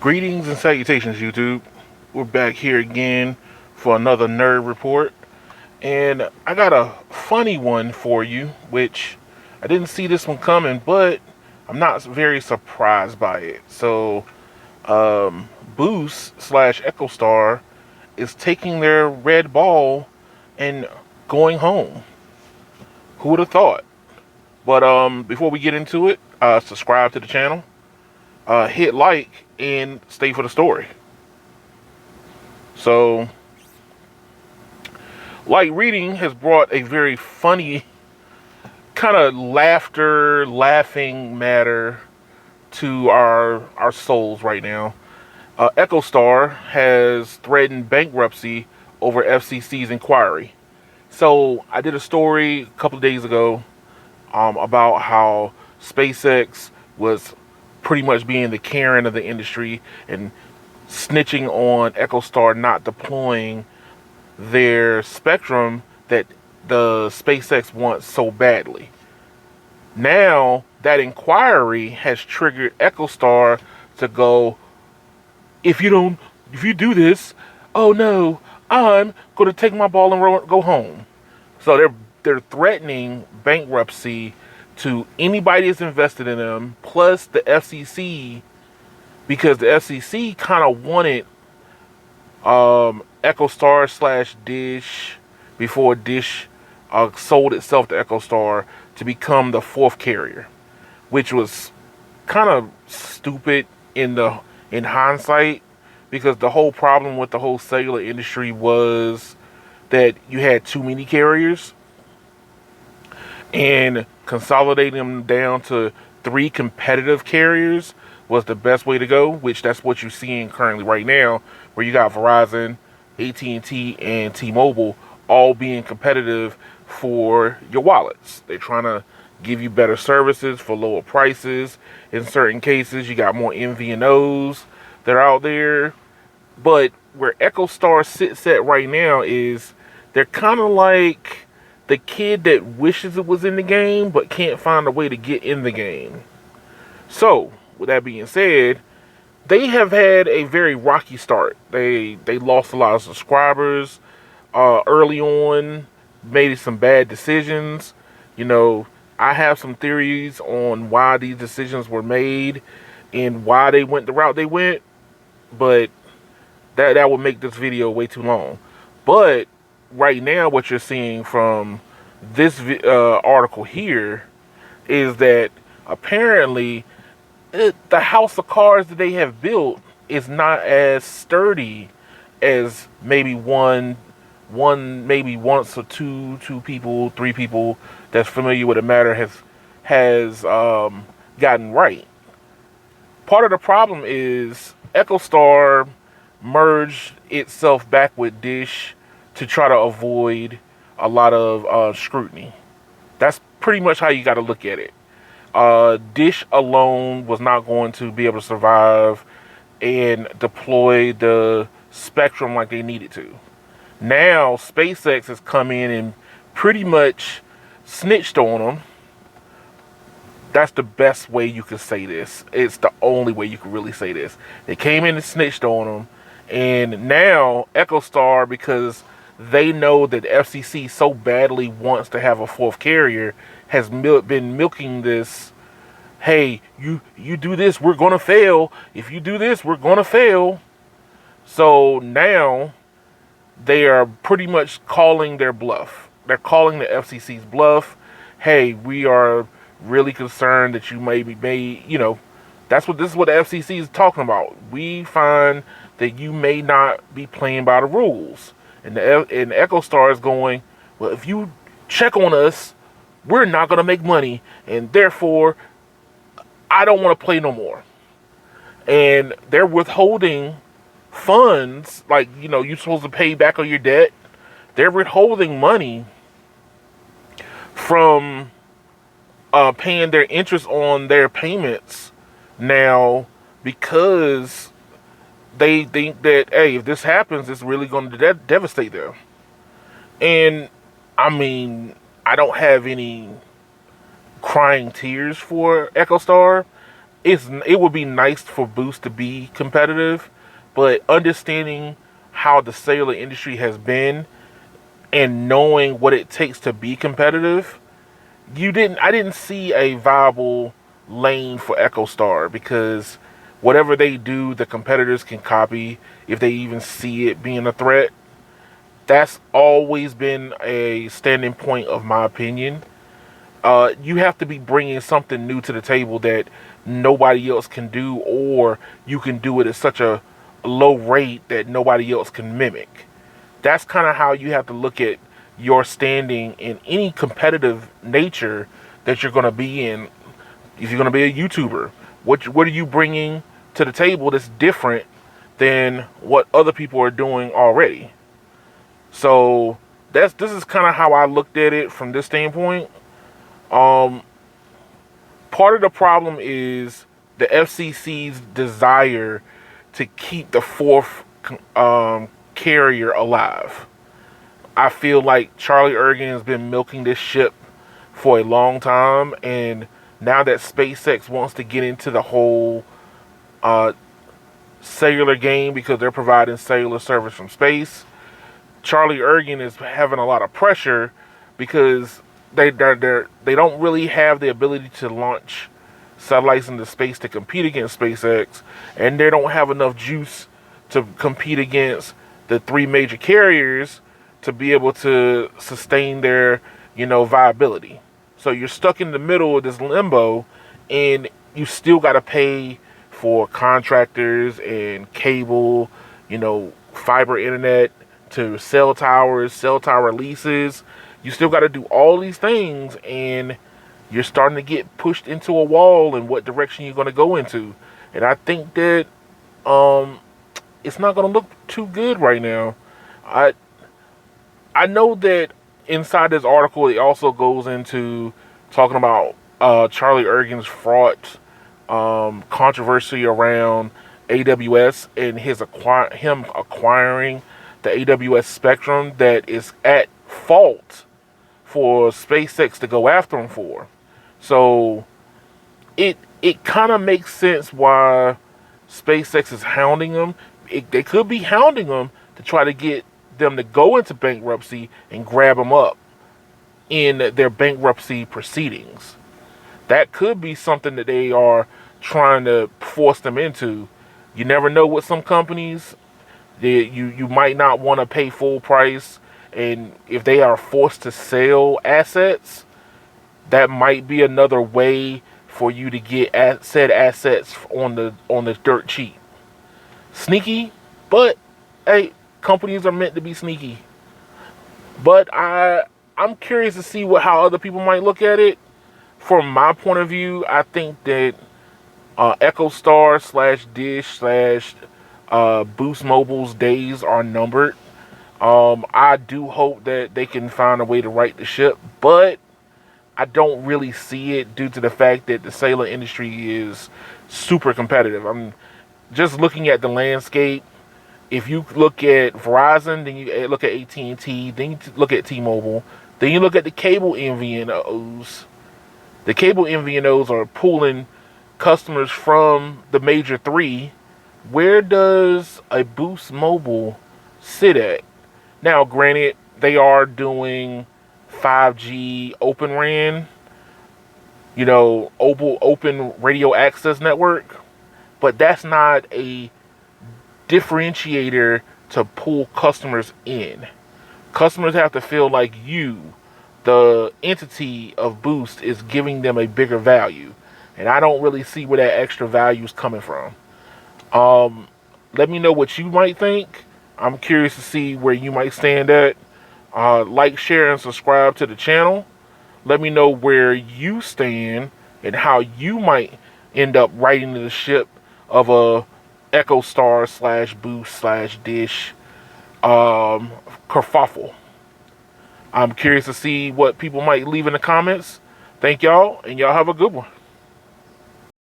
Greetings and salutations, YouTube. We're back here again for another nerd report. And I got a funny one for you, which I didn't see this one coming, but I'm not very surprised by it. So, Boost slash Echo Star is taking their red ball and going home. Who would have thought? But before we get into it, subscribe to the channel, hit like, and stay for the story. So, light reading has brought a very funny kind of laughing matter to our souls right now. Echo Star has threatened bankruptcy over FCC's inquiry. So I did a story a couple of days ago about how SpaceX was pretty much being the Karen of the industry and snitching on Echo Star not deploying their spectrum that the SpaceX wants so badly. Now that inquiry has triggered Echo Star to go, if you do this, oh no, I'm going to take my ball and go home. So they're threatening bankruptcy to anybody that's invested in them, plus the FCC, because the FCC kind of wanted Echo Star slash Dish, before Dish sold itself to Echo Star, to become the fourth carrier, which was kind of stupid in hindsight, because the whole problem with the whole cellular industry was that you had too many carriers, and consolidating them down to 3 competitive carriers was the best way to go, which that's what you're seeing currently right now, where you got Verizon, AT&T, and T-Mobile all being competitive for your wallets. They're trying to give you better services for lower prices. In certain cases, you got more MVNOs that are out there. But where Echo Star sits at right now is they're kind of like the kid that wishes it was in the game but can't find a way to get in the game. So, with that being said, they have had a very rocky start. They lost a lot of subscribers early on, made some bad decisions. You know, I have some theories on why these decisions were made and why they went the route they went, but that would make this video way too long. But right now, what you're seeing from this article here is that apparently the house of cards that they have built is not as sturdy as maybe maybe once or two people, 3 people that's familiar with the matter has gotten right. Part of the problem is Echo Star merged itself back with Dish to try to avoid a lot of scrutiny. That's pretty much how you got to look at it. Dish alone was not going to be able to survive and deploy the spectrum like they needed to. Now SpaceX has come in and pretty much snitched on them. That's the best way you could say this. It's the only way you could really say this. They came in and snitched on them, and now Echo Star, because they know that FCC so badly wants to have a fourth carrier, has been milking this. Hey, you do this, we're gonna fail. If you do this, we're gonna fail. So now they are pretty much calling their bluff. They're calling the FCC's bluff. Hey, we are really concerned that you this is what the FCC is talking about. We find that you may not be playing by the rules. And Echo Star is going, well, if you check on us, we're not going to make money, and therefore I don't want to play no more. And they're withholding funds, like, you're supposed to pay back on your debt. They're withholding money from paying their interest on their payments now, because they think that, hey, if this happens, it's really going to devastate them. And I mean, I don't have any crying tears for Echo Star. it would be nice for Boost to be competitive, but understanding how the cellular industry has been and knowing what it takes to be competitive, I didn't see a viable lane for EchoStar because whatever they do, the competitors can copy if they even see it being a threat. That's always been a standing point of my opinion. You have to be bringing something new to the table that nobody else can do, or you can do it at such a low rate that nobody else can mimic. That's kind of how you have to look at your standing in any competitive nature that you're going to be in. If you're going to be a YouTuber, what are you bringing to the table that's different than what other people are doing already? So this is kind of how I looked at it from this standpoint. Um, Part of the problem is the FCC's desire to keep the fourth carrier alive. I feel like Charlie Ergen has been milking this ship for a long time, and now that SpaceX wants to get into the whole uh, cellular game because they're providing cellular service from space, Charlie Ergen is having a lot of pressure because they don't really have the ability to launch satellites into space to compete against SpaceX, and they don't have enough juice to compete against the three major carriers to be able to sustain their, viability. So you're stuck in the middle of this limbo, and you still got to pay for contractors and cable, fiber internet to cell towers, cell tower leases. You still got to do all these things, and you're starting to get pushed into a wall in what direction you're going to go into. And I think that it's not going to look too good right now. I know that inside this article, it also goes into talking about Charlie Ergen's fraught controversy around AWS and him acquiring the AWS spectrum that is at fault for SpaceX to go after him for. So it kind of makes sense why SpaceX is hounding them. They could be hounding them to try to get them to go into bankruptcy and grab them up in their bankruptcy proceedings. That could be something that they are trying to force them into. You never know with some companies. You might not want to pay full price, and if they are forced to sell assets, that might be another way for you to get said assets on the dirt cheap. Sneaky, but hey, companies are meant to be sneaky. But I'm curious to see how other people might look at it. From my point of view, I think that EchoStar / Dish / Boost Mobile's days are numbered. I do hope that they can find a way to right the ship, but I don't really see it due to the fact that the cellular industry is super competitive. I'm just looking at the landscape. If you look at Verizon, then you look at AT&T, then you look at T-Mobile, then you look at the cable MVNOs. The cable MVNOs are pulling customers from the major three. Where does a Boost Mobile sit at? Now, granted, they are doing 5G Open RAN, open radio access network, but that's not a differentiator to pull customers in. Customers have to feel like the entity of Boost, is giving them a bigger value, and I don't really see where that extra value is coming from. Let me know what you might think. I'm curious to see where you might stand at. Like, share, and subscribe to the channel. Let me know where you stand and how you might end up riding the ship of a EchoStar / Boost / Dish kerfuffle. I'm curious to see what people might leave in the comments. Thank y'all, and y'all have a good one.